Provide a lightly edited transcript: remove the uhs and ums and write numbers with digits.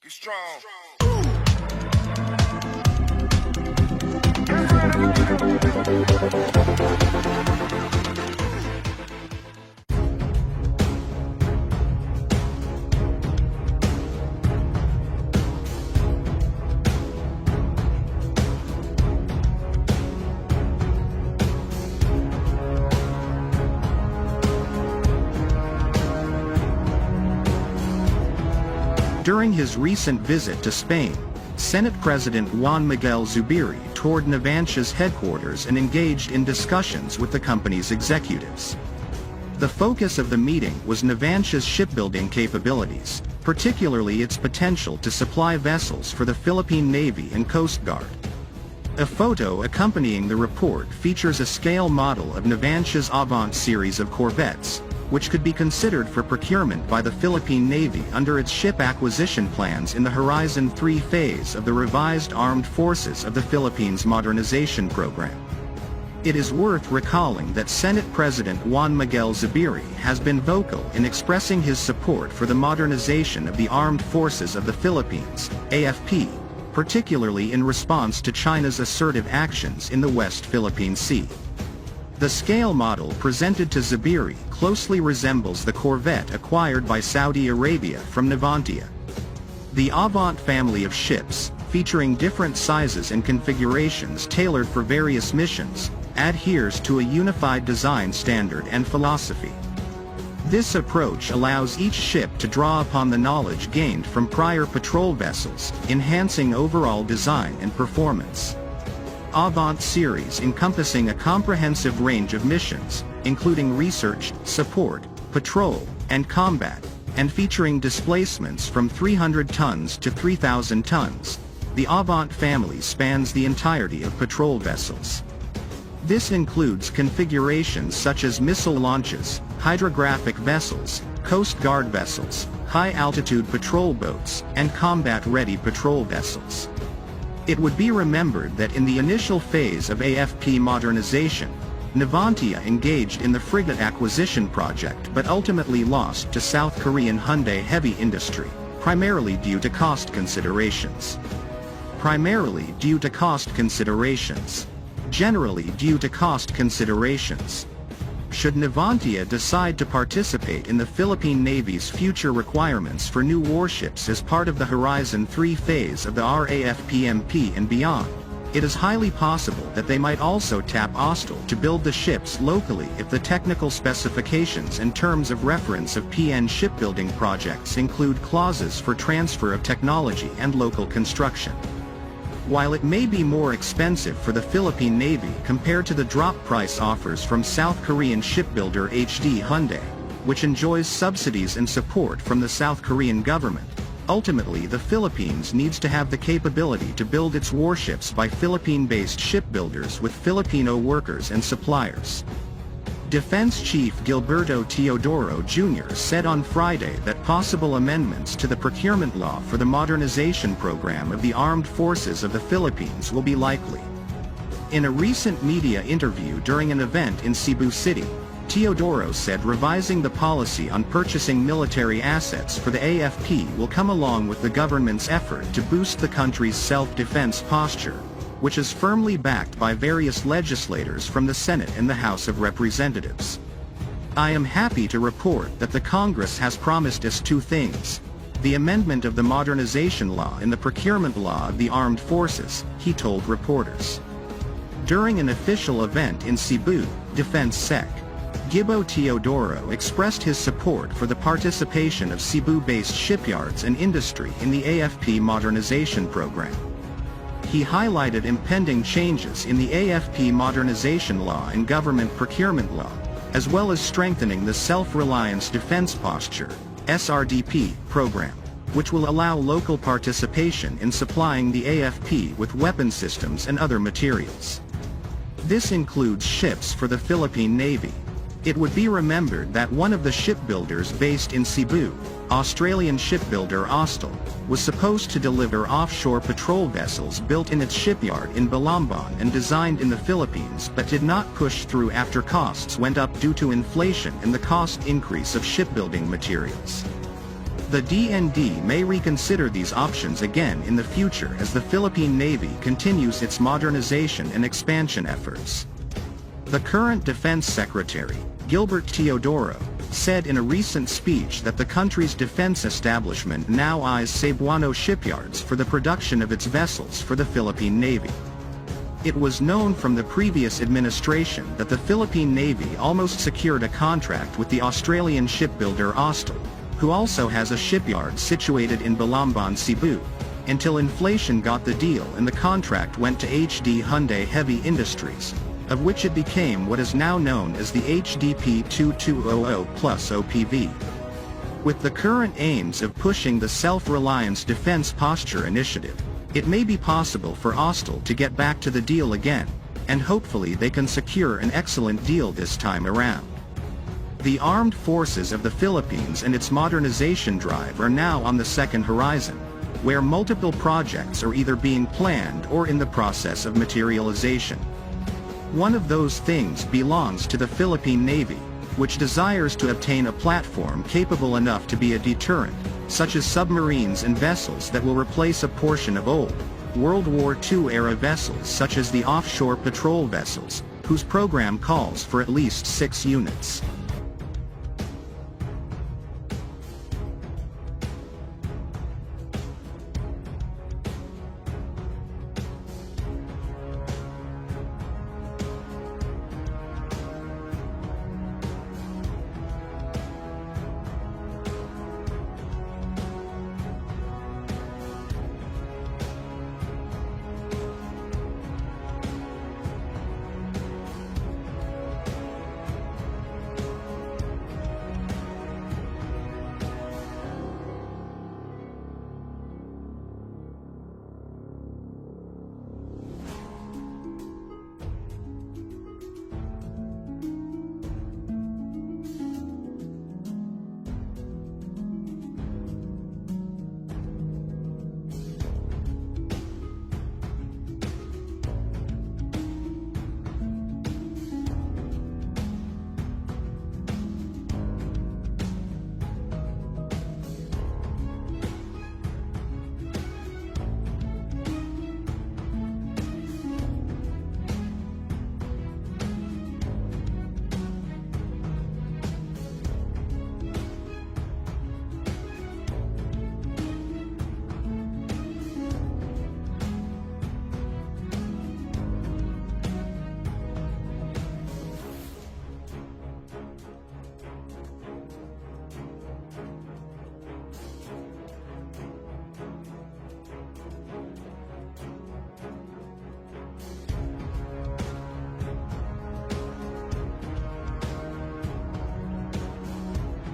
Be strong. During his recent visit to Spain, Senate President Juan Miguel Zubiri toured Navantia's headquarters and engaged in discussions with the company's executives. The focus of the meeting was Navantia's shipbuilding capabilities, particularly its potential to supply vessels for the Philippine Navy and Coast Guard. A photo accompanying the report features a scale model of Navantia's Avant series of corvettes, which could be considered for procurement by the Philippine Navy under its ship acquisition plans in the Horizon 3 phase of the revised Armed Forces of the Philippines modernization program. It is worth recalling that Senate President Juan Miguel Zubiri has been vocal in expressing his support for the modernization of the Armed Forces of the Philippines, AFP, particularly in response to China's assertive actions in the West Philippine Sea. The scale model presented to Zubiri closely resembles the corvette acquired by Saudi Arabia from Navantia. The Avant family of ships, featuring different sizes and configurations tailored for various missions, adheres to a unified design standard and philosophy. This approach allows each ship to draw upon the knowledge gained from prior patrol vessels, enhancing overall design and performance. Avant series encompassing a comprehensive range of missions, including research, support, patrol, and combat, and featuring displacements from 300 tons to 3,000 tons. The Avant family spans the entirety of patrol vessels. This includes configurations such as missile launches, hydrographic vessels, Coast Guard vessels, high-altitude patrol boats, and combat-ready patrol vessels. It would be remembered that in the initial phase of AFP modernization, Navantia engaged in the frigate acquisition project but ultimately lost to South Korean Hyundai Heavy Industry, primarily due to cost considerations. Generally due to cost considerations. Should Navantia decide to participate in the Philippine Navy's future requirements for new warships as part of the Horizon 3 phase of the RAFPMP and beyond, it is highly possible that they might also tap Austal to build the ships locally if the technical specifications and terms of reference of PN shipbuilding projects include clauses for transfer of technology and local construction. While it may be more expensive for the Philippine Navy compared to the drop price offers from South Korean shipbuilder HD Hyundai, which enjoys subsidies and support from the South Korean government, ultimately the Philippines needs to have the capability to build its warships by Philippine-based shipbuilders with Filipino workers and suppliers. Defense Chief Gilberto Teodoro Jr. said on Friday that possible amendments to the procurement law for the modernization program of the Armed Forces of the Philippines will be likely. In a recent media interview during an event in Cebu City, Teodoro said revising the policy on purchasing military assets for the AFP will come along with the government's effort to boost the country's self-defense posture, which is firmly backed by various legislators from the Senate and the House of Representatives. I am happy to report that the Congress has promised us two things: the amendment of the modernization law and the procurement law of the armed forces, he told reporters. During an official event in Cebu, Defense Sec. Gibo Teodoro expressed his support for the participation of Cebu-based shipyards and industry in the AFP modernization program. He highlighted impending changes in the AFP modernization law and government procurement law, as well as strengthening the Self-Reliance Defense Posture (SRDP) program, which will allow local participation in supplying the AFP with weapon systems and other materials. This includes ships for the Philippine Navy. It would be remembered that one of the shipbuilders based in Cebu, Australian shipbuilder Austal, was supposed to deliver offshore patrol vessels built in its shipyard in Balamban and designed in the Philippines but did not push through after costs went up due to inflation and the cost increase of shipbuilding materials. The DND may reconsider these options again in the future as the Philippine Navy continues its modernization and expansion efforts. The current Defense Secretary, Gilbert Teodoro, said in a recent speech that the country's defense establishment now eyes Cebuano shipyards for the production of its vessels for the Philippine Navy. It was known from the previous administration that the Philippine Navy almost secured a contract with the Australian shipbuilder Austal, who also has a shipyard situated in Balamban, Cebu, until inflation got the deal and the contract went to HD Hyundai Heavy Industries, of which it became what is now known as the HDP 2200 Plus OPV. With the current aims of pushing the Self-Reliance Defense Posture Initiative, it may be possible for Austal to get back to the deal again, and hopefully they can secure an excellent deal this time around. The armed forces of the Philippines and its modernization drive are now on the second horizon, where multiple projects are either being planned or in the process of materialization. One of those things belongs to the Philippine Navy, which desires to obtain a platform capable enough to be a deterrent, such as submarines and vessels that will replace a portion of old, World War II-era vessels such as the offshore patrol vessels, whose program calls for at least 6 units.